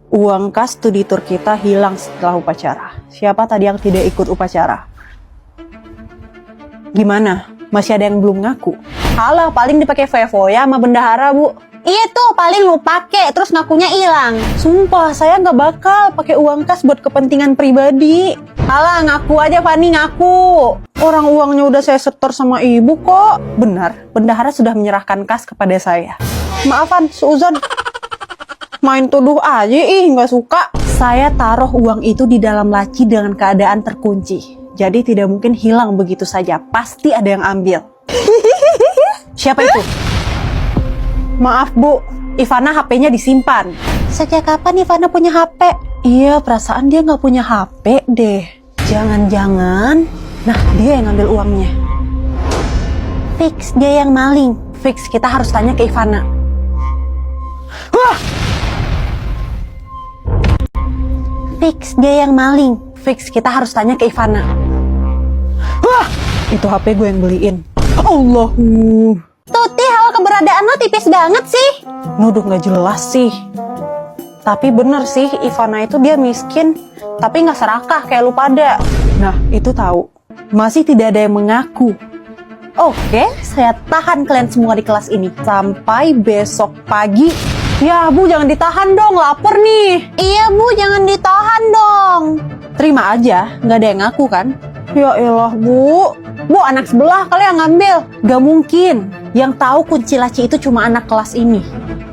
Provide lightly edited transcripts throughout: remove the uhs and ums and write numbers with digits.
Uang kas studi tour kita hilang setelah upacara. Siapa tadi yang tidak ikut upacara? Gimana? Masih ada yang belum ngaku? Halah, paling dipakai foya sama bendahara, Bu. Iya tuh, paling lu pake, terus ngakunya hilang. Sumpah, saya nggak bakal pakai uang kas buat kepentingan pribadi. Halah, ngaku aja Fani, ngaku. Orang uangnya udah saya setor sama ibu kok. Benar, bendahara sudah menyerahkan kas kepada saya. Maafan, seuzon. Main tuduh aja, nggak suka. Saya taruh uang itu di dalam laci dengan keadaan terkunci. Jadi tidak mungkin hilang begitu saja. Pasti ada yang ambil. Siapa itu? Maaf Bu, Ivana HP-nya disimpan. Sejak kapan Ivana punya HP? Iya, perasaan dia nggak punya HP deh. Jangan-jangan, nah dia yang ngambil uangnya. Fix, dia yang maling. Fix, kita harus tanya ke Ivana. Wah! Fix, dia yang maling. Fix, kita harus tanya ke Ivana. Wah! Itu HP gue yang beliin. Allahu. Tuti, hal keberadaan lo tipis banget sih. Nuduh nggak jelas sih. Tapi bener sih, Ivana itu dia miskin, tapi nggak serakah kayak lu pada. Nah, itu tahu. Masih tidak ada yang mengaku. Oke, saya tahan kalian semua di kelas ini. Sampai besok pagi. Ya, Bu, jangan ditahan dong, lapar nih. Iya, Bu, jangan ditahan dong. Terima aja, nggak ada yang ngaku kan? Ya elah, Bu. Bu, anak sebelah kali yang ngambil. Gak mungkin. Yang tahu kunci laci itu cuma anak kelas ini.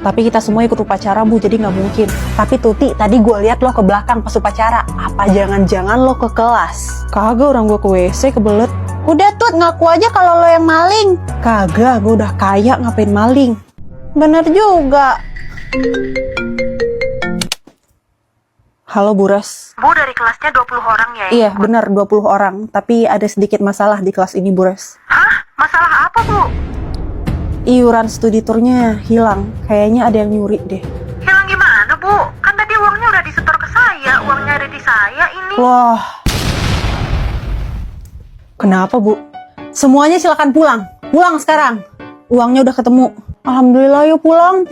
Tapi kita semua ikut upacara, Bu, jadi gak mungkin. Tapi Tuti, tadi gue lihat lo ke belakang pas upacara. Apa jangan-jangan lo ke kelas? Kagak, orang gue ke WC kebelet. Udah Tut, ngaku aja kalau lo yang maling. Kagak, gue udah kaya ngapain maling. Bener juga. Halo Bu Res. Bu, dari kelasnya 20 orang ya? Iya, benar 20 orang. Tapi ada sedikit masalah di kelas ini, Bu Res. Hah? Masalah apa, Bu? Iuran studi tournya hilang. Kayaknya ada yang nyuri deh. Hilang gimana, Bu? Kan tadi uangnya udah disetor ke saya. Uangnya ada di saya ini. Wah. Kenapa, Bu? Semuanya silakan pulang. Pulang sekarang. Uangnya udah ketemu. Alhamdulillah, yuk pulang.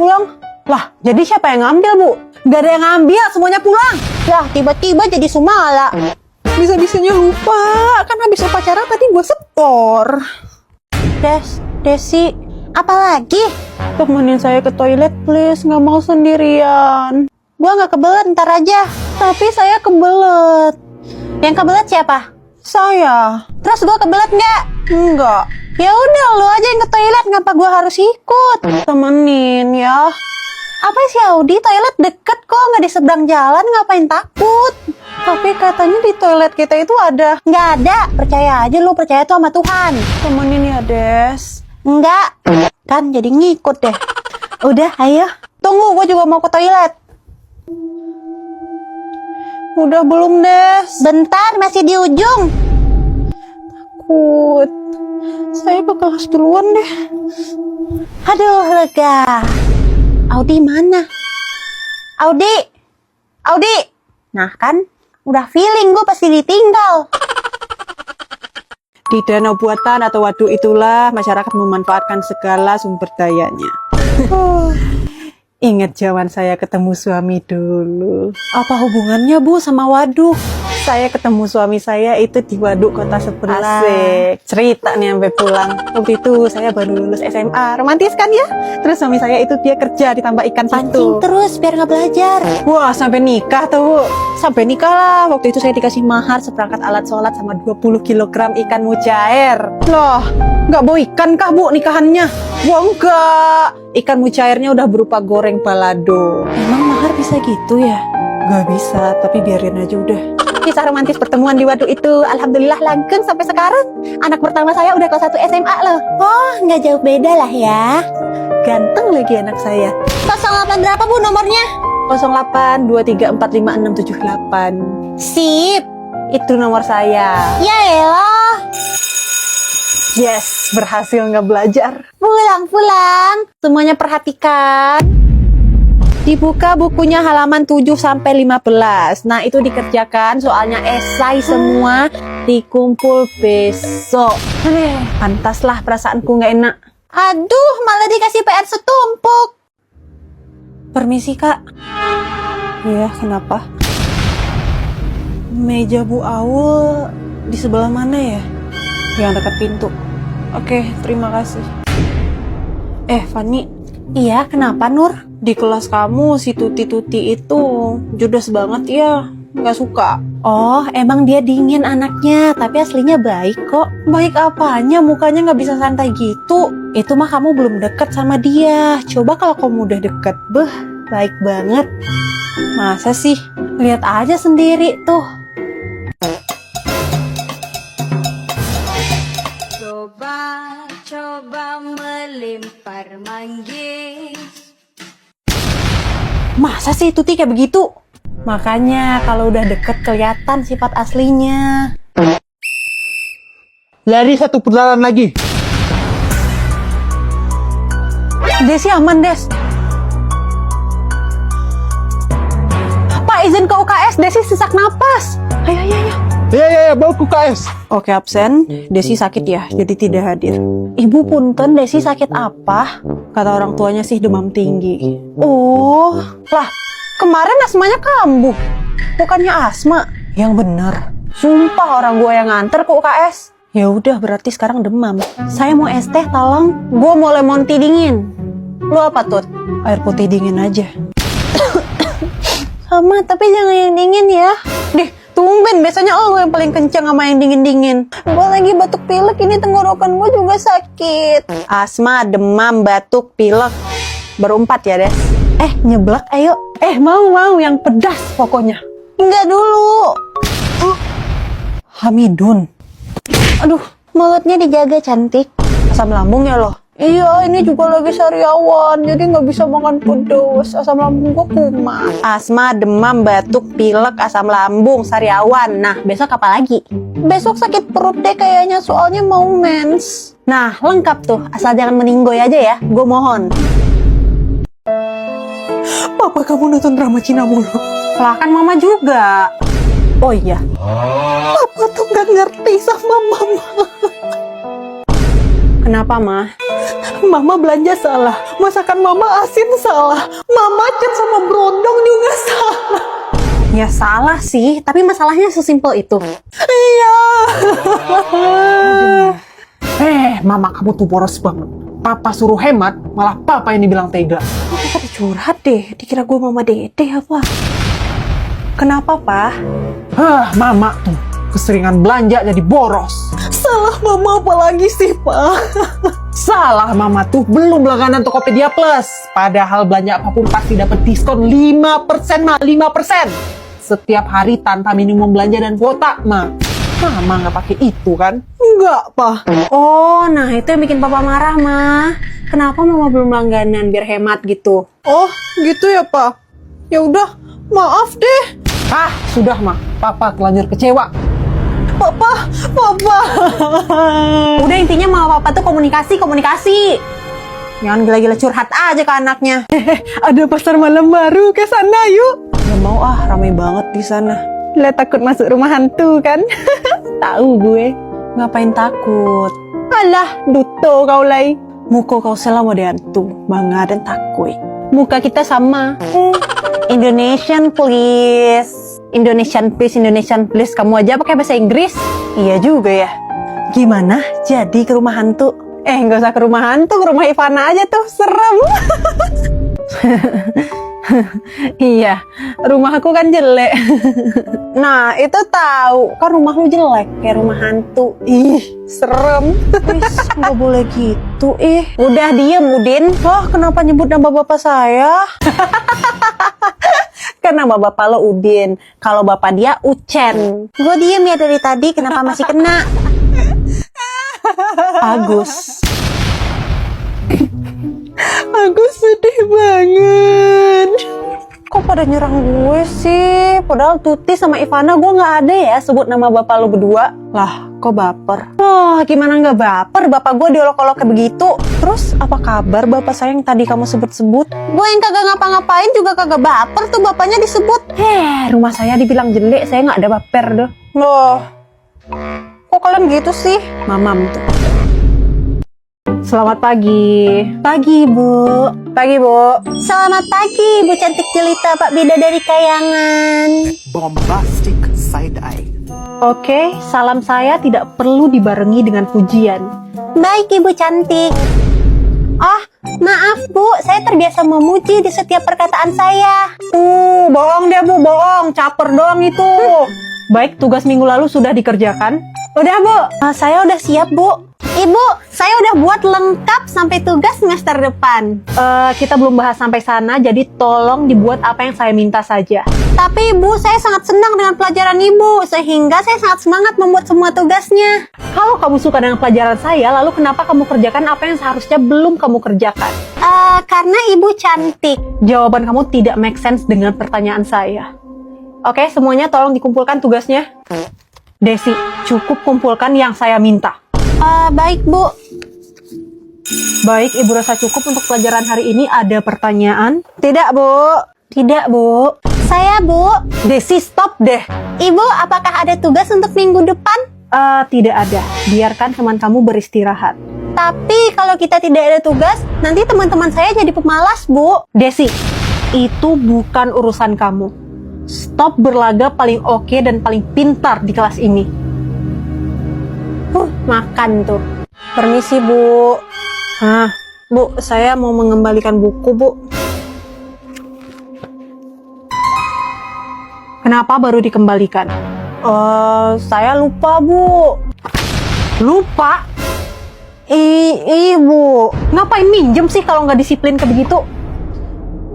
Lah, jadi siapa yang ngambil, Bu? Gak ada yang ngambil, semuanya pulang. Lah, tiba-tiba jadi Sumala. Bisa-bisanya lupa. Kan habis upacara tadi gue setor. Desi, Apalagi? temenin saya ke toilet, please. Gak mau sendirian. Gua nggak kebelet, ntar aja. Tapi saya kebelet. Yang kebelet siapa? Saya. Terus gua kebelet nggak? Enggak. Ya udah, lu aja yang ke toilet. Ngapa gua harus ikut? Temenin ya. Apa sih Audi? Toilet deket kok, nggak di seberang jalan. Ngapain takut? Tapi katanya di toilet kita itu ada. Nggak ada. Percaya aja lu, percaya tuh sama Tuhan. Temenin ya, Des. Enggak. Kan jadi ngikut deh. Udah, ayo. Tunggu, gue juga mau ke toilet. Udah belum, Des? Bentar, masih di ujung. Takut. Saya ke kelas duluan deh. Aduh, lega. Audi mana? Audi. Nah kan, udah feeling gue pasti ditinggal. Di danau buatan atau waduk itulah masyarakat memanfaatkan segala sumber dayanya. Ingat zaman saya ketemu suami dulu. Apa hubungannya, Bu, sama waduk? Saya ketemu suami saya itu di waduk kota sebelah. Asik. Cerita nih sampai pulang. Waktu itu saya baru lulus SMA. Romantis kan ya? Terus suami saya itu dia kerja di tambak ikan Pancing situ. terus biar nggak belajar. Wah, sampai nikah tuh, Bu. Sampai nikah lah. Waktu itu saya dikasih mahar seperangkat alat sholat sama 20 kg ikan mujair. Loh, nggak bawa ikan kah, Bu, nikahannya? Wah, enggak. Ikan mujairnya udah berupa goreng balado. Emang mahar bisa gitu ya? Nggak bisa, tapi biarin aja udah. Kisah romantis pertemuan di waduk itu alhamdulillah langgeng sampai sekarang. Anak pertama saya udah kelas 1 SMA loh. Oh, nggak jauh beda lah ya. Ganteng lagi anak saya. 08 berapa Bu nomornya? 0823456768. Sip. Itu nomor saya. Ya elah. Yes, berhasil nggak belajar. Pulang. Semuanya perhatikan. Dibuka bukunya halaman 7 sampai 15. Nah, itu dikerjakan soalnya esai semua dikumpul besok. Pantaslah perasaanku nggak enak. Aduh, malah dikasih PR setumpuk. Permisi, Kak. Iya, kenapa? Meja Bu Aul di sebelah mana ya? Yang dekat pintu. Oke, terima kasih. Fani. Iya, kenapa Nur? Di kelas kamu si Tuti-Tuti itu judes banget ya. Nggak suka. Oh, emang dia dingin anaknya, tapi aslinya baik kok. Baik apanya, mukanya nggak bisa santai gitu. Itu mah kamu belum deket sama dia. Coba kalau kamu udah deket, baik banget. Masa sih? Lihat aja sendiri tuh. Coba melempar manggis. Masa sih Tuti kayak begitu? Makanya kalau udah deket kelihatan sifat aslinya. Lari 1 putaran lagi. Desi aman, Des. Pak, izin ke UKS, Desi sesak napas. Ayo, ayo, ayo. Ya, bawa ke KS. Oke, absen. Desi sakit ya, jadi tidak hadir. Ibu punten, Desi sakit apa? Kata orang tuanya sih demam tinggi. Oh, lah kemarin asmanya kambuh. Bukannya asma. Yang bener. Sumpah orang gue yang nganter ke UKS. Ya udah, berarti sekarang demam. Saya mau es teh, tolong. Gue mau lemon tea dingin. Lu apa, Tut? Air putih dingin aja. Sama, tapi jangan yang dingin ya. Deh, tumben. Biasanya lo yang paling kencang sama yang dingin-dingin. Gue lagi batuk pilek, ini tenggorokan gue juga sakit. Asma, demam, batuk, pilek. Berempat ya, Des. Nyeblak, ayo. Mau yang pedas pokoknya. Enggak dulu. Hamidun. Aduh, mulutnya dijaga cantik. Asam lambung ya lo? Iya, ini juga lagi sariawan, jadi nggak bisa makan pedas. Asam lambung gue kumat. Asma, demam, batuk, pilek, asam lambung, sariawan. Nah, besok apa lagi? Besok sakit perut deh kayaknya, soalnya mau mens. Nah, lengkap tuh. Asal jangan meninggoy aja ya. Gue mohon. Papa, kamu nonton drama Cina mulu. Lah, kan mama juga. Oh iya. Papa tuh gak ngerti sama mama. Kenapa, Ma? Mama belanja salah. Masakan mama asin salah. Mama chat sama Brodong juga salah. Ya salah sih, tapi masalahnya sesimpel itu. Iya. Mama kamu tuh boros banget. Papa suruh hemat, malah papa yang dibilang tega. Kok pada curhat deh? Dikira gue mama dede apa? Kenapa, Pa? Mama tuh keseringan belanja jadi boros. Salah mama apa lagi sih, Pa? Salah mama tuh belum langganan Tokopedia Plus. Padahal belanja apapun pasti dapat diskon 5%, Ma. 5%. Setiap hari tanpa minimum belanja dan kuota, Ma. Mama nggak pakai itu kan? Enggak, Pa. Oh, nah itu yang bikin Papa marah, Ma. Kenapa mama belum langganan biar hemat gitu? Oh, gitu ya, Pa? Ya udah, maaf deh. Sudah, Ma. Papa terlanjur kecewa. Papa. Udah, intinya mau papa tuh komunikasi. Jangan gila-gila curhat aja ke anaknya. Ada pasar malam baru, ke sana yuk. Gak mau ramai banget di sana. Lah, takut masuk rumah hantu kan? Tahu gue. Ngapain takut? Alah, duto kau lai. Muka kau selama de hantu, bangga dan takut. Muka kita sama. Indonesian please. Indonesian please. Kamu aja pakai bahasa Inggris. Iya juga ya. Gimana? Jadi ke rumah hantu? Nggak usah ke rumah hantu, ke rumah Ivana aja tuh. Serem. Iya, rumahku kan jelek. Nah, itu tahu. Kan rumahmu jelek, kayak rumah hantu. Ih, serem. Nggak boleh gitu, Udah diem, Udin. Oh, kenapa nyebut nama bapak saya? Kan nama bapak lo Udin. Kalau bapak dia Ucen. Gue diem ya dari tadi, kenapa masih kena? Agus. Aku sedih banget. Kok pada nyerang gue sih? Padahal Tuti sama Ivana gue nggak ada ya sebut nama bapak lo berdua. Lah, kok baper? Oh, gimana nggak baper? Bapak gue diolok-olok kayak begitu. Terus apa kabar bapak saya yang tadi kamu sebut-sebut? Gue yang kagak ngapa-ngapain juga kagak baper tuh bapaknya disebut. Rumah saya dibilang jelek, saya nggak ada baper deh. Loh, kok kalian gitu sih? Mamam tuh. Selamat pagi. Pagi, Bu. Pagi, Bu. Selamat pagi, Bu cantik jelita Pak Bidadari Kayangan. Bombastic side eye. Oke, salam saya tidak perlu dibarengi dengan pujian. Baik, Ibu cantik. Oh, maaf Bu, saya terbiasa memuji di setiap perkataan saya. Bohong dia, Bu, bohong. Caper doang itu. Baik, tugas minggu lalu sudah dikerjakan? Udah, Bu. Saya udah siap, Bu. Ibu, saya udah buat lengkap sampai tugas semester depan. Kita belum bahas sampai sana, jadi tolong dibuat apa yang saya minta saja. Tapi Ibu, saya sangat senang dengan pelajaran Ibu, sehingga saya sangat semangat membuat semua tugasnya. Kalau kamu suka dengan pelajaran saya, lalu kenapa kamu kerjakan apa yang seharusnya belum kamu kerjakan? Karena Ibu cantik. Jawaban kamu tidak make sense dengan pertanyaan saya. Oke, semuanya tolong dikumpulkan tugasnya. Desi, cukup kumpulkan yang saya minta. Baik Bu. Baik, Ibu rasa cukup untuk pelajaran hari ini. Ada pertanyaan? Tidak Bu. Tidak, Bu. Saya Bu. Desi, stop deh. Ibu, apakah ada tugas untuk minggu depan? Tidak ada. Biarkan teman kamu beristirahat. Tapi kalau kita tidak ada tugas, nanti teman-teman saya jadi pemalas, Bu. Desi, itu bukan urusan kamu. Stop berlaga paling oke dan paling pintar di kelas ini. Makan tuh. Permisi, Bu. Hah, Bu, saya mau mengembalikan buku, Bu. Kenapa baru dikembalikan? Saya lupa, Bu. Lupa? Ibu. Ngapain minjem sih kalau nggak disiplin kayak begitu?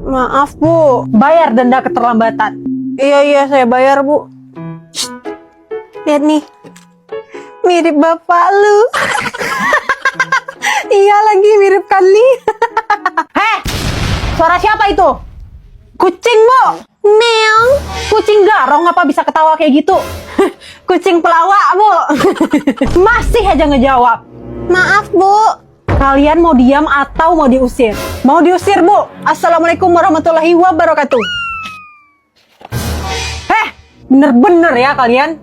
Maaf, Bu. Bayar denda keterlambatan. Iya, saya bayar, Bu. Shh. Lihat nih. Mirip bapak lu. Iya lagi, mirip kali. Heh, suara siapa itu? Kucing, Bu. Meong. Kucing garong apa bisa ketawa kayak gitu? Kucing pelawak, Bu. Masih aja ngejawab. Maaf, Bu. Kalian mau diam atau mau diusir? Mau diusir, Bu. Assalamualaikum warahmatullahi wabarakatuh. Bener-bener ya kalian.